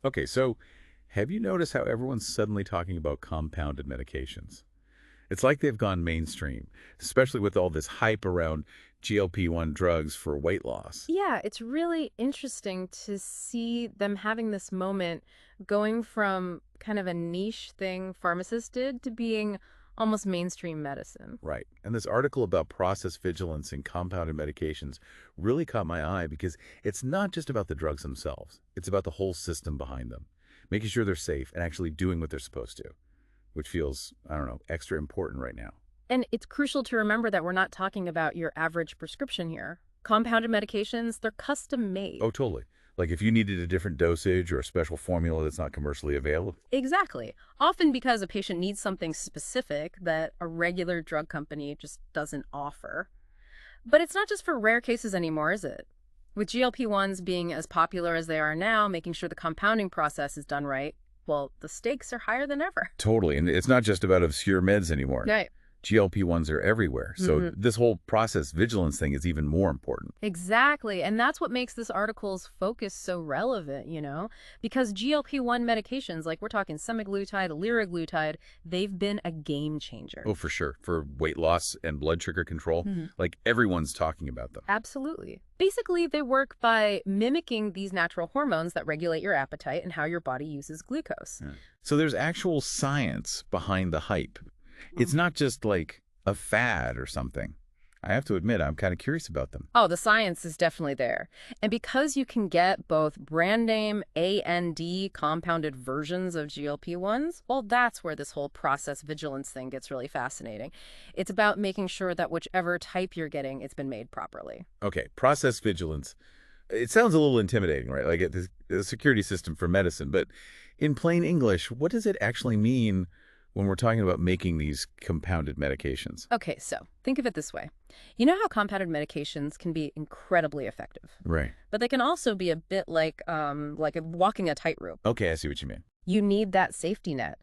Okay, so have you noticed how everyone's suddenly talking about compounded medications? It's like they've gone mainstream, especially with all this hype around GLP-1 drugs for weight loss. Yeah, it's really interesting to see them having this moment going from kind of a niche thing pharmacists did to being almost mainstream medicine. Right. And this article about process vigilance in compounded medications really caught my eye because it's not just about the drugs themselves. It's about the whole system behind them, making sure they're safe and actually doing what they're supposed to, which feels, I don't know, extra important right now. And it's crucial to remember that we're not talking about your average prescription here. Compounded medications, they're custom Oh, made. totally. Like if you needed a different dosage or a special formula that's not commercially available. Exactly. Often because a patient needs something specific that a regular drug company just doesn't offer. But it's not just for rare cases anymore, is it? With GLP-1s being as popular as they are now, making sure the compounding process is done right, well, the stakes are higher than ever. Totally. And it's not just about obscure meds anymore. Right. GLP-1s are everywhere. So hmm this whole process vigilance thing is even more important. Exactly. And that's what makes this article's focus so relevant, because GLP-1 medications, like we're talking semaglutide, liraglutide, they've been a game changer. Oh, for sure. For weight loss and blood sugar control, like everyone's talking about them. Absolutely. Basically, they work by mimicking these natural hormones that regulate your appetite and how your body uses glucose. Yeah. So there's actual science behind the hype. It's not just like a fad or something. I have to admit, I'm kind of curious about them. Oh, the science is definitely there. And because you can get both brand name AND compounded versions of GLP-1s, well, that's where this whole process vigilance thing gets really fascinating. It's about making sure that whichever type you're getting, it's been made properly. Okay, process vigilance. It sounds a little intimidating, right? Like it's a security system for medicine. But in plain English, what does it actually mean when we're talking about making these compounded medications? Okay, so think of it this way. You know how compounded medications can be incredibly effective, Right. but they can also be a bit like walking a tightrope. Okay, I see what you mean. You need that safety net.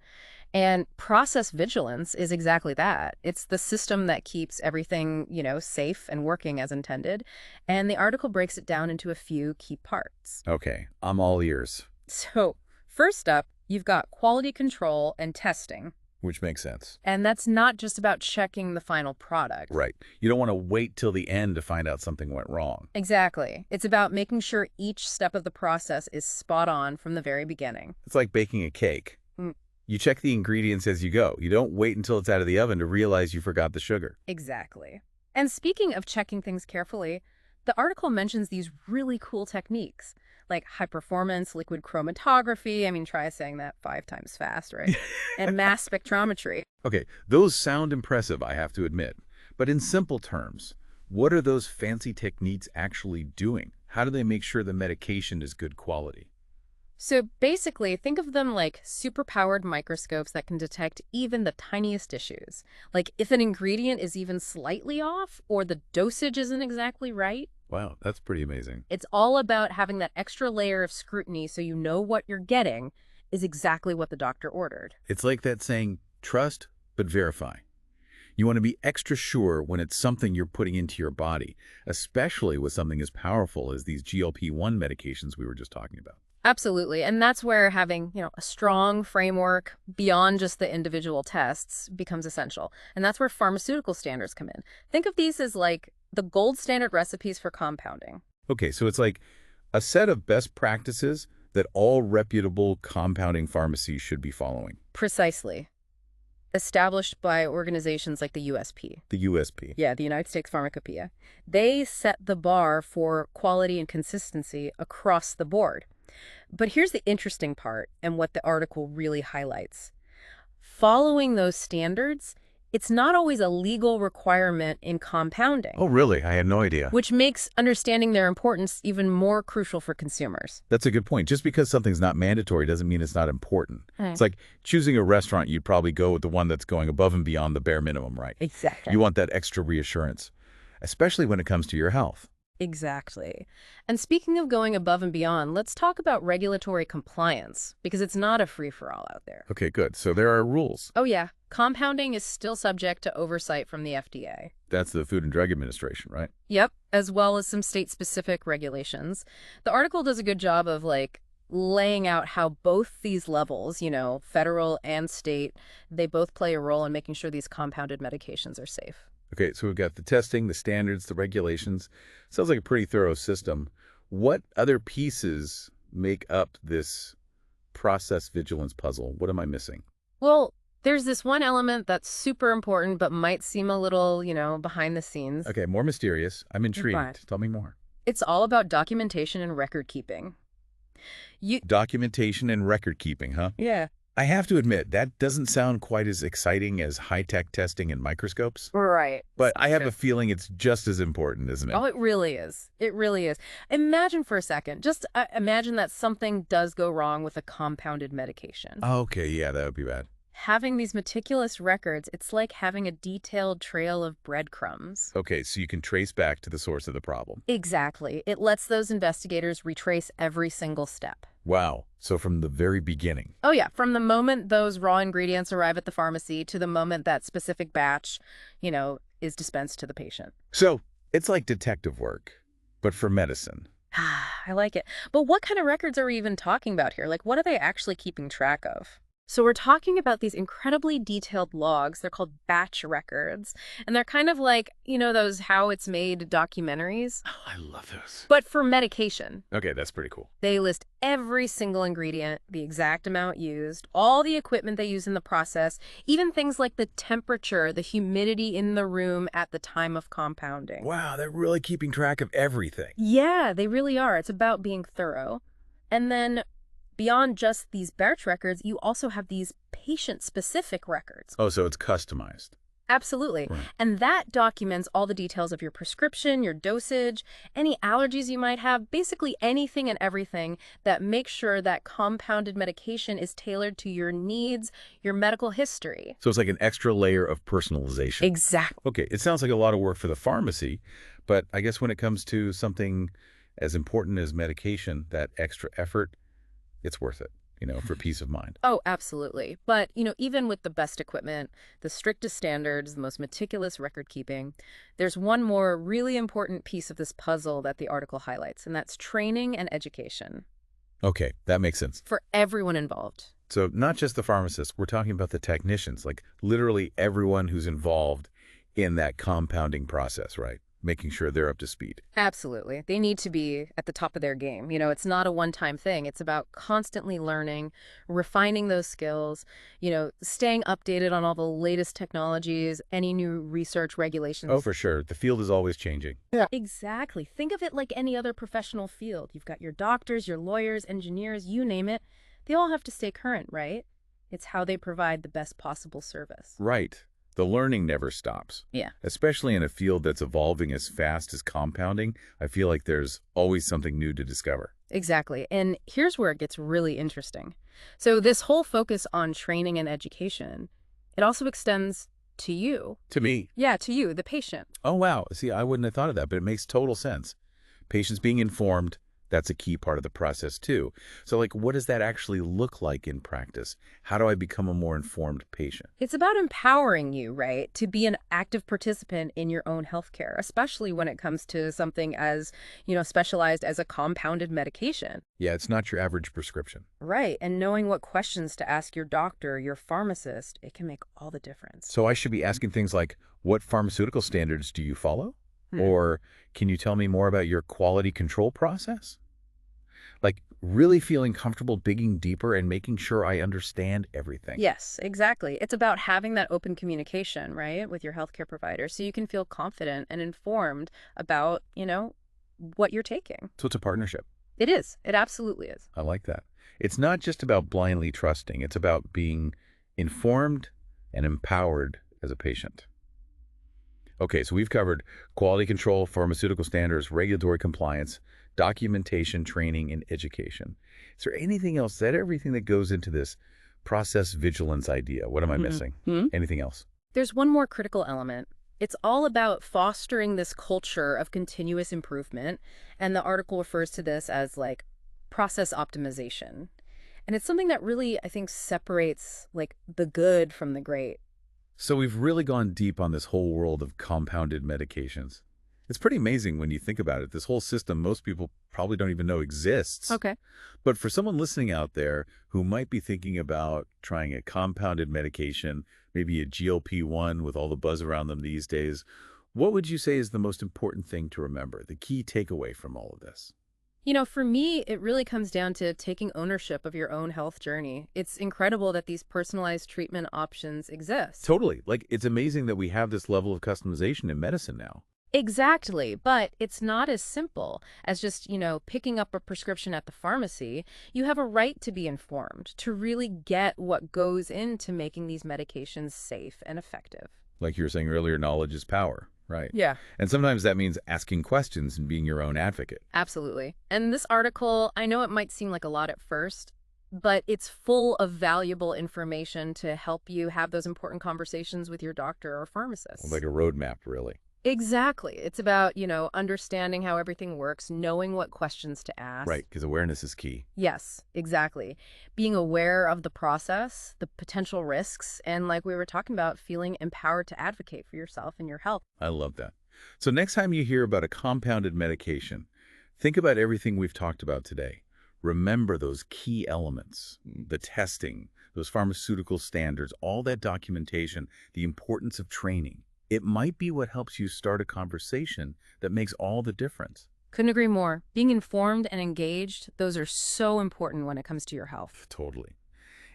And process vigilance is exactly that. It's the system that keeps everything, safe and working as intended. And the article breaks it down into a few key parts. Okay, I'm all ears, So, first up, you've got quality control and testing. which makes sense. And that's not just about checking the final product. Right. You don't want to wait till the end to find out something went wrong. Exactly. It's about making sure each step of the process is spot on from the very beginning. It's like baking a cake. Mm, You check the ingredients as you go. You don't wait until it's out of the oven to realize you forgot the sugar. exactly. And speaking of checking things carefully, the article mentions these really cool techniques like high performance liquid chromatography. I mean, try saying that 5 times fast, right? And mass spectrometry. Okay, those sound impressive, I have to admit. But in simple terms, what are those fancy techniques actually doing? How do they make sure the medication is good quality? So basically, think of them like superpowered microscopes that can detect even the tiniest issues. Like if an ingredient is even slightly off or the dosage isn't exactly right. Wow, that's pretty amazing. It's all about having that extra layer of scrutiny so you know what you're getting is exactly what the doctor ordered. It's like that saying, trust, but verify. You want to be extra sure when it's something you're putting into your body, especially with something as powerful as these GLP-1 medications we were just talking about. Absolutely. And that's where having, a strong framework beyond just the individual tests becomes essential. And that's where pharmaceutical standards come in. Think of these as like the gold standard recipes for compounding. Okay, so it's like a set of best practices that all reputable compounding pharmacies should be following. Precisely. Established by organizations like the USP. The USP. Yeah, the United States Pharmacopoeia. They set the bar for quality and consistency across the board. But here's the interesting part and what the article really highlights. Following those standards, it's not always a legal requirement in compounding, Oh, really? I had no idea. which makes understanding their importance even more crucial for consumers. That's a good point. Just because something's not mandatory doesn't mean it's not important. It's like choosing a restaurant, you'd probably go with the one that's going above and beyond the bare minimum, right? Exactly. You want that extra reassurance, especially when it comes to your health. Exactly. And speaking of going above and beyond, let's talk about regulatory compliance, because it's not a free-for-all out there. Okay, good. So there are rules. Oh yeah, compounding is still subject to oversight from the FDA. That's the Food and Drug Administration, right? Yep, as well as some state-specific regulations. The article does a good job of, laying out how both these levels, federal and state, they both play a role in making sure these compounded medications are safe. Okay, so we've got the testing, the standards, the regulations. Sounds like a pretty thorough system. What other pieces make up this process vigilance puzzle? What am I missing? Well, there's this one element that's super important but might seem a little, behind the scenes. Okay, more mysterious. I'm But intrigued. Tell me more. it's all about documentation and record keeping. You Documentation and record keeping, huh? Yeah. I have to admit, that doesn't sound quite as exciting as high-tech testing and microscopes, Right. but I have a feeling it's just as important, isn't it? Oh, it really is. It really is. Imagine for a second, just imagine that something does go wrong with a compounded medication. Okay, yeah, that would be bad. Having these meticulous records, it's like having a detailed trail of breadcrumbs. Okay, so you can trace back to the source of the problem. Exactly. It lets those investigators retrace every single step. Wow, so from the very beginning. Oh, yeah. From the moment those raw ingredients arrive at the pharmacy to the moment that specific batch, is dispensed to the patient. So it's like detective work, but for medicine. I like it. But what kind of records are we even talking about here? Like, what are they actually keeping track of? So we're talking about these incredibly detailed logs. They're called batch records. And they're kind of like, those how it's made documentaries, Oh, I love those. but for medication. Okay, that's pretty cool. They list every single ingredient, the exact amount used, all the equipment they use in the process, even things like the temperature, the humidity in the room at the time of compounding. Wow, they're really keeping track of everything. Yeah, they really are. It's about being thorough. And then beyond just these batch records, you also have these patient-specific records. Oh, so it's customized. Absolutely. Right. And that documents all the details of your prescription, your dosage, any allergies you might have, basically anything and everything that makes sure that compounded medication is tailored to your needs, your medical history. So it's like an extra layer of personalization. Exactly. Okay, it sounds like a lot of work for the pharmacy, but I guess when it comes to something as important as medication, that extra effort, it's worth it, for peace of mind. Oh, absolutely. But, even with the best equipment, the strictest standards, the most meticulous record keeping, there's one more really important piece of this puzzle that the article highlights, and that's training and education Okay, that makes sense. for everyone involved. So not just the pharmacists, we're talking about the technicians, like literally everyone who's involved in that compounding process, right? Making sure they're up to speed. Absolutely. They need to be at the top of their game. It's not a one-time thing. It's about constantly learning, refining those skills, staying updated on all the latest technologies, any new research regulations. Oh, for sure. The field is always changing. Yeah. Exactly. Think of it like any other professional field. You've got your doctors, your lawyers, engineers, you name it. They all have to stay current, right? It's how they provide the best possible service. Right. The learning never stops. Yeah. Especially in a field that's evolving as fast as compounding, I feel like there's always something new to discover. Exactly. And here's where it gets really interesting. So this whole focus on training and education, it also extends to you. To me. Yeah, to you, the patient. Oh, wow. See, I wouldn't have thought of that, but it makes total sense. Patients being informed, that's a key part of the process too. So what does that actually look like in practice? How do I become a more informed patient? It's about empowering you, right, to be an active participant in your own healthcare, especially when it comes to something as, specialized as a compounded medication. Yeah, it's not your average prescription. Right. And knowing what questions to ask your doctor, your pharmacist, it can make all the difference. So I should be asking things like, what pharmaceutical standards do you follow? Or can you tell me more about your quality control process? Really feeling comfortable digging deeper and making sure I understand everything. Yes, exactly. It's about having that open communication, right, with your healthcare provider so you can feel confident and informed about, what you're taking. So it's a partnership. It is. It absolutely is. I like that. It's not just about blindly trusting. It's about being informed and empowered as a patient. Okay, so we've covered quality control, pharmaceutical standards, regulatory compliance, documentation, training, and education. Is there anything else? Is that everything that goes into this process vigilance idea? What am I missing? Anything else? There's one more critical element. It's all about fostering this culture of continuous improvement, and the article refers to this as process optimization. And it's something that really, I think, separates the good from the great. So we've really gone deep on this whole world of compounded medications. It's pretty amazing when you think about it. This whole system, most people probably don't even know exists. Okay. But for someone listening out there who might be thinking about trying a compounded medication, maybe a GLP-1 with all the buzz around them these days, what would you say is the most important thing to remember, the key takeaway from all of this? For me, it really comes down to taking ownership of your own health journey. It's incredible that these personalized treatment options exist. Totally. Like, it's amazing that we have this level of customization in medicine now. Exactly, but it's not as simple as just, picking up a prescription at the pharmacy. You have a right to be informed, to really get what goes into making these medications safe and effective. Like you were saying earlier, knowledge is power, right? Yeah. And sometimes that means asking questions and being your own advocate. Absolutely. And this article, I know it might seem like a lot at first, but it's full of valuable information to help you have those important conversations with your doctor or pharmacist. Like a roadmap, really. Exactly. It's about, understanding how everything works, knowing what questions to ask. Right, because awareness is key. Yes, exactly. Being aware of the process, the potential risks, and like we were talking about, feeling empowered to advocate for yourself and your health. I love that. So next time you hear about a compounded medication, think about everything we've talked about today. Remember those key elements, the testing, those pharmaceutical standards, all that documentation, the importance of training. It might be what helps you start a conversation that makes all the difference. Couldn't agree more. Being informed and engaged, those are so important when it comes to your health. Totally.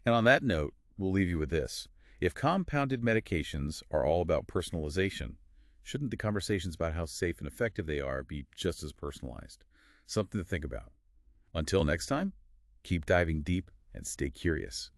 And on that note, we'll leave you with this. If compounded medications are all about personalization, shouldn't the conversations about how safe and effective they are be just as personalized? Something to think about. Until next time, keep diving deep and stay curious.